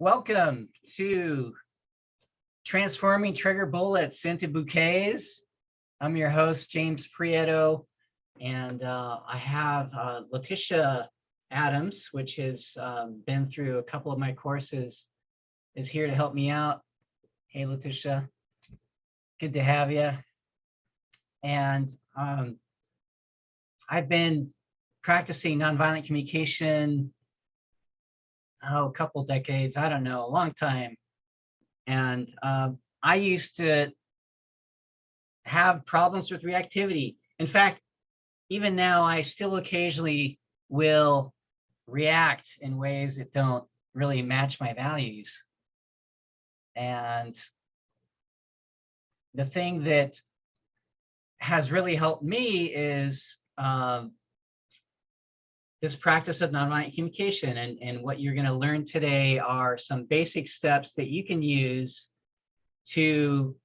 Welcome to Transforming Trigger Bullets into Bouquets. I'm your host, James Prieto, and I have Letitia Adams, which has been through a couple of my courses, is here to help me out. Hey, Letitia, good to have you. And I've been practicing nonviolent communication a couple decades, I don't know, a long time. And I used to have problems with reactivity. In fact, even now, I still occasionally will react in ways that don't really match my values. And the thing that has really helped me is this practice of nonviolent communication. And what you're going to learn today are some basic steps that you can use to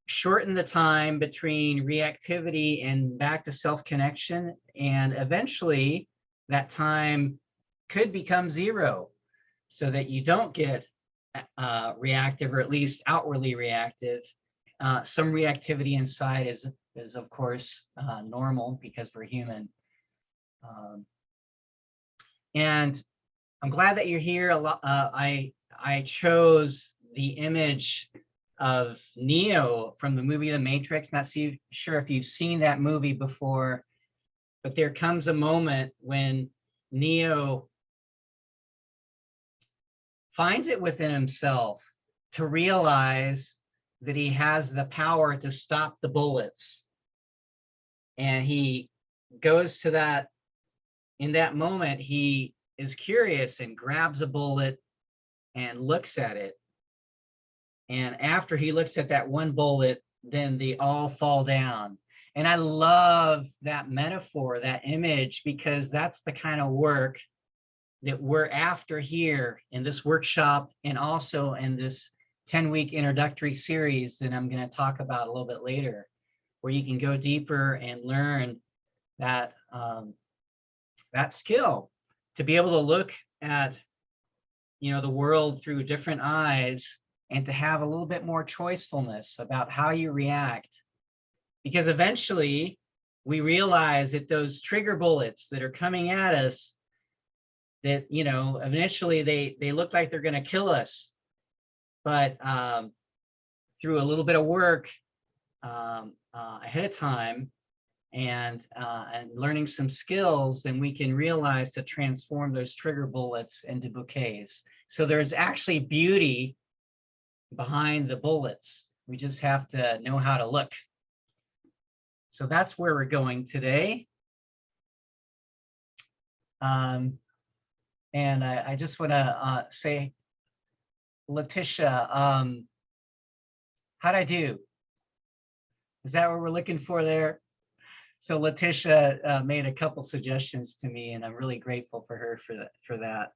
shorten the time between reactivity and back to self-connection. And eventually that time could become zero so that you don't get reactive, or at least outwardly reactive. Some reactivity inside is of course normal because we're human. And I'm glad that you're here. I chose the image of Neo from the movie The Matrix. Not sure if you've seen that movie before, but there comes a moment when Neo finds it within himself to realize that he has the power to stop the bullets. And he goes to that. In that moment, he is curious and grabs a bullet and looks at it. And after he looks at that one bullet, then they all fall down. And I love that metaphor, that image, because that's the kind of work that we're after here in this workshop and also in this 10-week introductory series that I'm going to talk about a little bit later, where you can go deeper and learn that that skill to be able to look at, the world through different eyes and to have a little bit more choicefulness about how you react. Because eventually we realize that those trigger bullets that are coming at us, that, eventually they look like they're going to kill us. But through a little bit of work ahead of time, and learning some skills, then we can realize to transform those trigger bullets into bouquets. So there's actually beauty behind the bullets. We just have to know how to look. So that's where we're going today. And I just want to say, Letitia, how'd I do? Is that what we're looking for there? So Letitia made a couple suggestions to me, and I'm really grateful for her for that.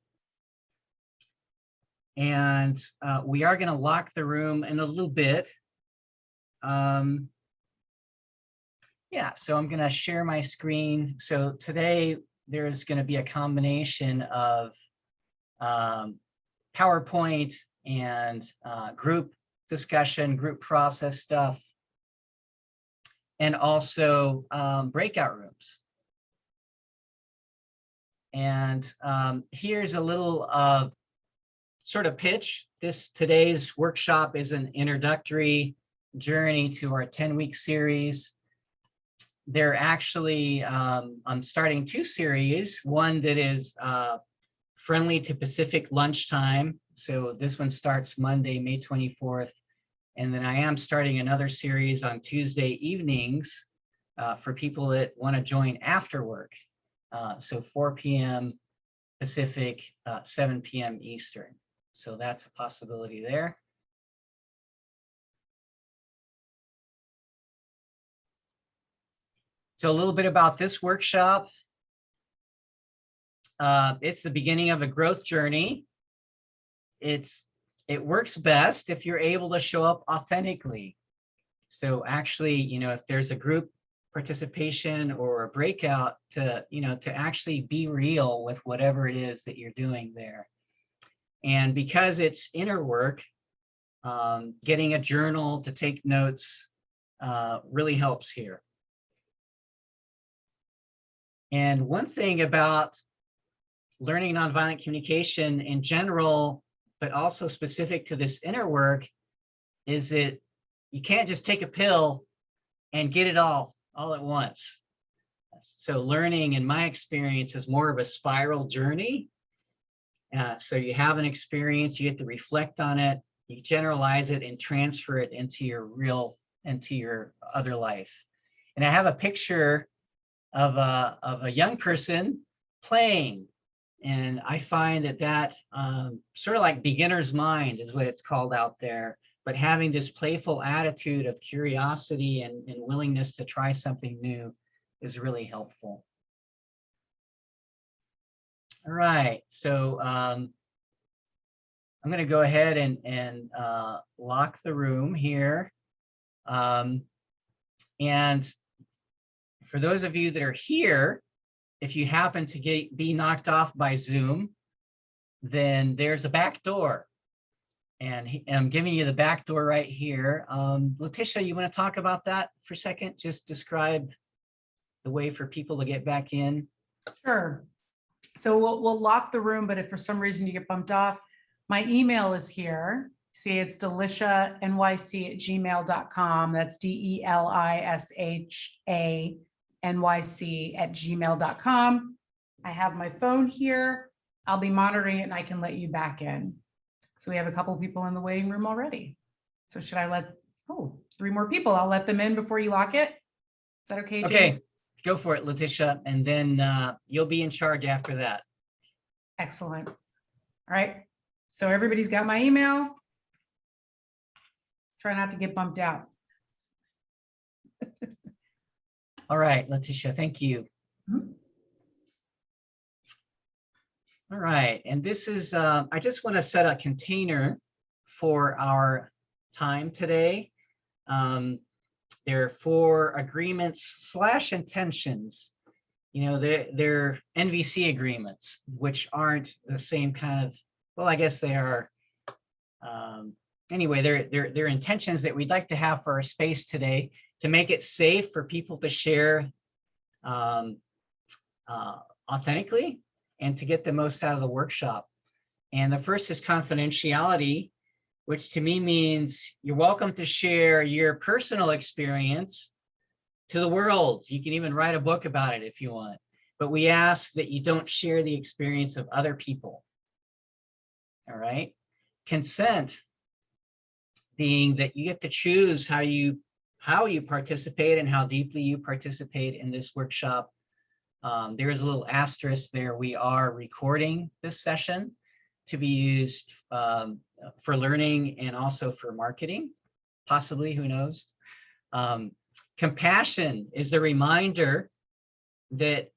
And we are going to lock the room in a little bit. Yeah, so I'm going to share my screen. So today there's going to be a combination of PowerPoint and group discussion, group process stuff, and also breakout rooms. And here's a little sort of pitch. Today's workshop is an introductory journey to our 10-week series. They're actually, I'm starting two series, one that is friendly to Pacific lunchtime. So this one starts Monday, May 24th. And then I am starting another series on Tuesday evenings for people that want to join after work. So 4 p.m. Pacific, 7 p.m. Eastern. So that's a possibility there. So a little bit about this workshop. It's the beginning of a growth journey. It works best if you're able to show up authentically. So actually, if there's a group participation or a breakout, to actually be real with whatever it is that you're doing there. And because it's inner work, getting a journal to take notes really helps here. And one thing about learning nonviolent communication in general, but also specific to this inner work, is that you can't just take a pill and get it all at once. So learning, in my experience, is more of a spiral journey. So you have an experience, you get to reflect on it, you generalize it and transfer it into your other life. And I have a picture of a young person playing. And I find that sort of like beginner's mind is what it's called out there, but having this playful attitude of curiosity and willingness to try something new is really helpful. All right, so I'm going to go ahead and lock the room here. And for those of you that are here, if you happen to be knocked off by Zoom, then there's a back door. And I'm giving you the back door right here. Letitia, you want to talk about that for a second? Just describe the way for people to get back in. Sure. So we'll lock the room, but if for some reason you get bumped off, my email is here. See, it's delishanyc@gmail.com. That's DELISHANYC@gmail.com. I have my phone here. I'll be monitoring it and I can let you back in. So we have a couple of people in the waiting room already. So should I three more people. I'll let them in before you lock it. Is that okay? Okay, Dave? go for it, Letitia. And then you'll be in charge after that. Excellent. All right. So everybody's got my email. Try not to get bumped out. All right, Letitia, thank you. Mm-hmm. All right, and this is, I just want to set a container for our time today. There are 4 agreements / intentions. You know, they're NVC agreements, which aren't the same kind of, well, I guess they are. Anyway, they're intentions that we'd like to have for our space today to make it safe for people to share authentically and to get the most out of the workshop. And the first is confidentiality, which to me means you're welcome to share your personal experience to the world. You can even write a book about it if you want, but we ask that you don't share the experience of other people. All right. Consent being that you get to choose how you participate and how deeply you participate in this workshop. There is a little asterisk there. We are recording this session to be used for learning and also for marketing, possibly, who knows. Compassion is the reminder that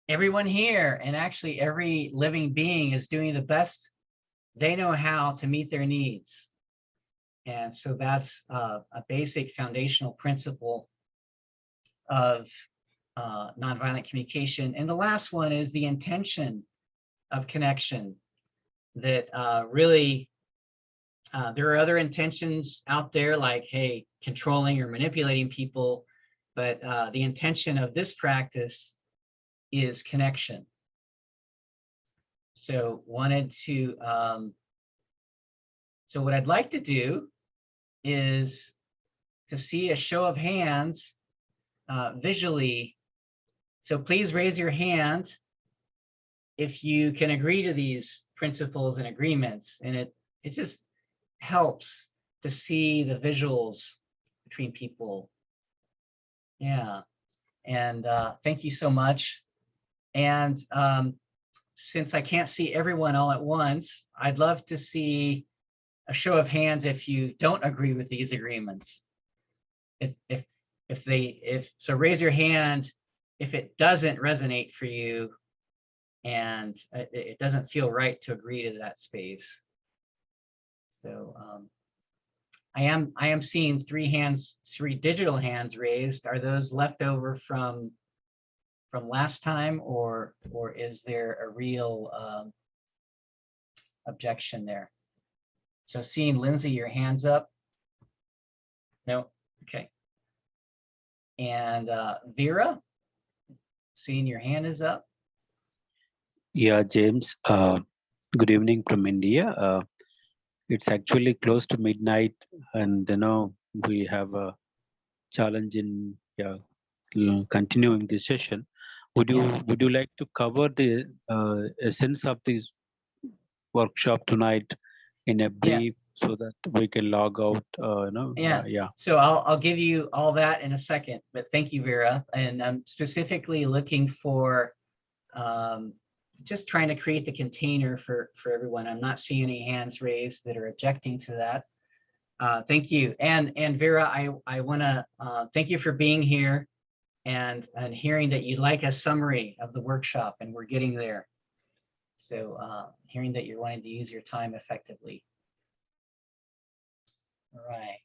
everyone here, and actually every living being, is doing the best they know how to meet their needs. And so that's a basic foundational principle of nonviolent communication. And the last one is the intention of connection, that really, there are other intentions out there like, hey, controlling or manipulating people, but the intention of this practice is connection. So so what I'd like to do is to see a show of hands visually. So please raise your hand if you can agree to these principles and agreements. And it just helps to see the visuals between people. Yeah. And thank you so much. And since I can't see everyone all at once, I'd love to see a show of hands if you don't agree with these agreements. So raise your hand if it doesn't resonate for you and it doesn't feel right to agree to that space. So I am seeing 3 digital hands raised. Are those left over from last time, or is there a real objection there. So seeing Lindsay, your hand's up. No, okay. And Vera, seeing your hand is up. Yeah, James. Good evening from India. It's actually close to midnight, and we have a challenge in continuing this session. Would you Yeah. would you like to cover the essence of this workshop tonight in a Yeah. brief so that we can log out? Yeah. Yeah. So I'll give you all that in a second, but thank you, Vera. And I'm specifically looking for just trying to create the container for everyone. I'm not seeing any hands raised that are objecting to that. Thank you. And Vera, I want to thank you for being here and hearing that you'd like a summary of the workshop, and we're getting there. So hearing that you're wanting to use your time effectively. All right.